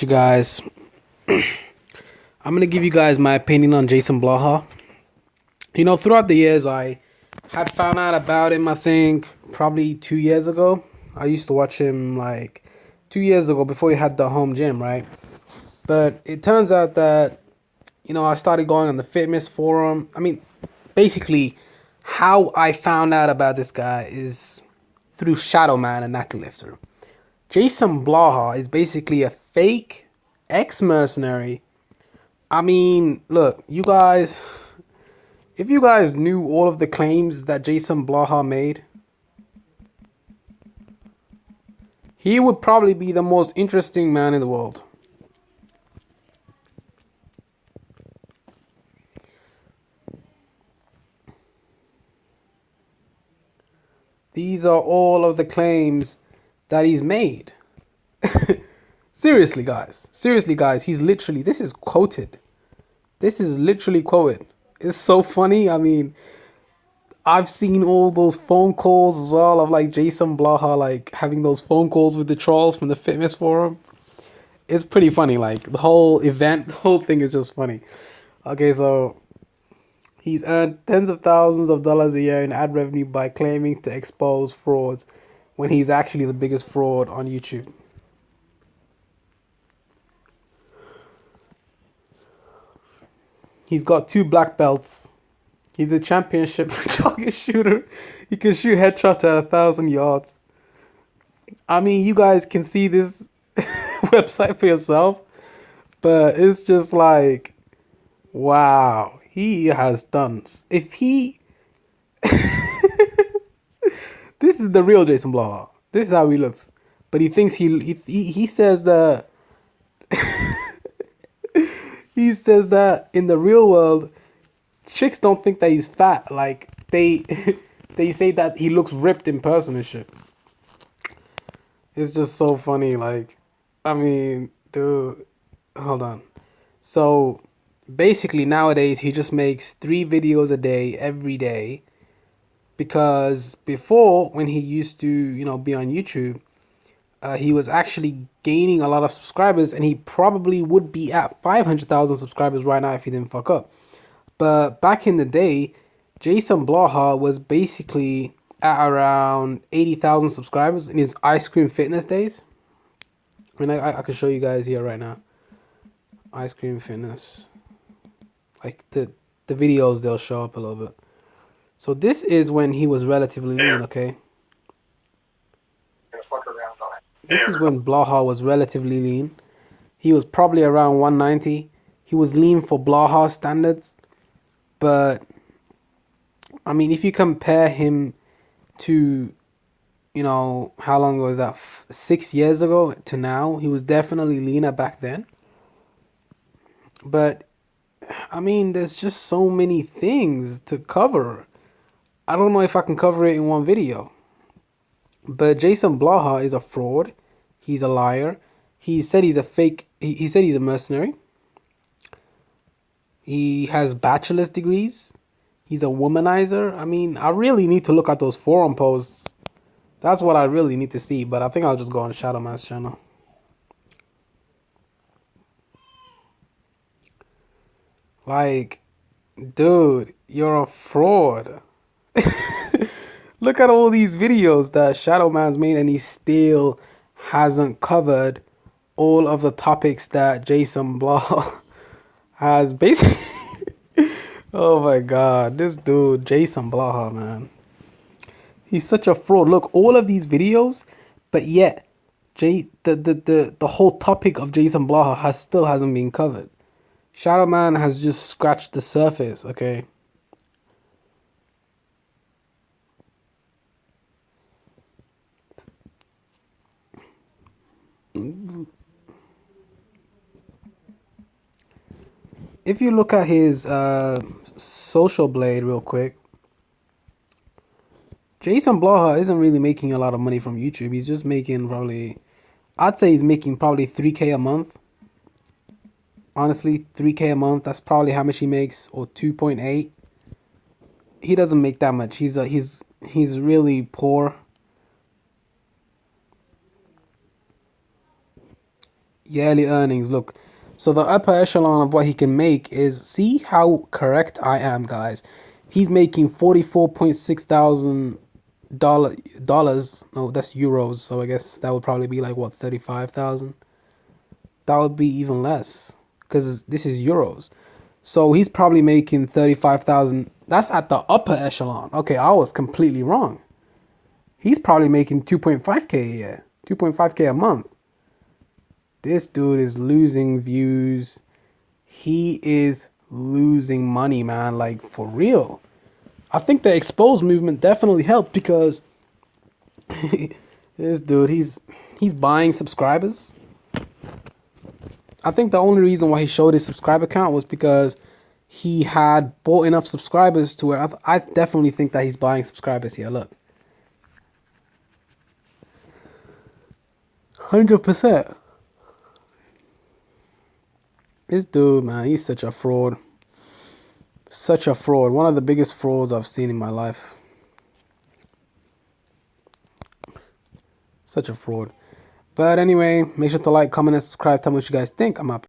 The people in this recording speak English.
You guys, I'm gonna give you guys my opinion on Jason Blaha. Throughout the years, I had found out about him. I think probably 2 years ago. I used to watch him like 2 years ago before he had the home gym, right? But it turns out that I started going on the fitness forum. Basically, how I found out about this guy is through Shadow Man and Knuckle Lifter. Jason Blaha is basically a fake ex-mercenary. Look, you guys, if you guys knew all of the claims that Jason Blaha made, he would probably be the most interesting man in the world. These are all of the claims that he's made. Seriously, guys. Seriously, guys. This is quoted. This is literally quoted. It's so funny. I've seen all those phone calls as well of like Jason Blaha like having those phone calls with the trolls from the fitness forum. It's pretty funny. Like the whole event, the whole thing is just funny. Okay, so he's earned tens of thousands of dollars a year in ad revenue by claiming to expose frauds when he's actually the biggest fraud on YouTube. He's got 2 black belts. He's a championship target shooter. He can shoot headshots at 1,000 yards. You guys can see this website for yourself, but it's just like, wow, he has done. If he, this is the real Jason Blaha. This is how he looks, but he thinks he says that he says that in the real world, chicks don't think that he's fat. Like they they say that he looks ripped in person and shit. It's just so funny. Like, dude, hold on. So basically nowadays he just makes 3 videos a day every day, because before, when he used to be on YouTube, he was actually gaining a lot of subscribers, and he probably would be at 500,000 subscribers right now if he didn't fuck up. But back in the day, Jason Blaha was basically at around 80,000 subscribers in his ice cream fitness days. I can show you guys here right now. Ice cream fitness. Like the videos, they'll show up a little bit. So this is when he was relatively lean, okay? This is when Blaha was relatively lean. He was probably around 190. He was lean for Blaha standards. But, if you compare him to, how long was that? 6 years ago to now, he was definitely leaner back then. But, there's just so many things to cover. I don't know if I can cover it in one video. But Jason Blaha is a fraud. He's a liar. He said he's a fake. He said he's a mercenary. He has bachelor's degrees. He's a womanizer. I really need to look at those forum posts. That's what I really need to see. But I think I'll just go on Shadow Man's channel. Like, dude, you're a fraud. Look at all these videos that Shadow Man's made, and he still hasn't covered all of the topics that Jason Blaha has basically. Oh my god, this dude, Jason Blaha, man. He's such a fraud. Look, all of these videos, but yet the whole topic of Jason Blaha still hasn't been covered. Shadow Man has just scratched the surface, okay? If you look at his social blade real quick, Jason Blaha isn't really making a lot of money from YouTube. He's just making probably, I'd say he's making probably 3K a month. Honestly, 3K a month, that's probably how much he makes, or 2.8. He doesn't make that much. He's really poor. yearly earnings. Look, so the upper echelon of what he can make is, see how correct I am, guys. He's making $44,600. No, that's euros. So I guess that would probably be like what, 35,000. That would be even less because this is euros. So he's probably making 35,000. That's at the upper echelon. Okay, I was completely wrong. He's probably making 2.5k a year, 2.5k a month. This dude is losing views. He is losing money, man. Like, for real. I think the expose movement definitely helped because this dude, he's buying subscribers. I think the only reason why he showed his subscriber count was because he had bought enough subscribers to where I definitely think that he's buying subscribers here. Look. 100%. This dude, man, he's such a fraud. Such a fraud. One of the biggest frauds I've seen in my life. Such a fraud. But anyway, make sure to like, comment, and subscribe. Tell me what you guys think. I'm up.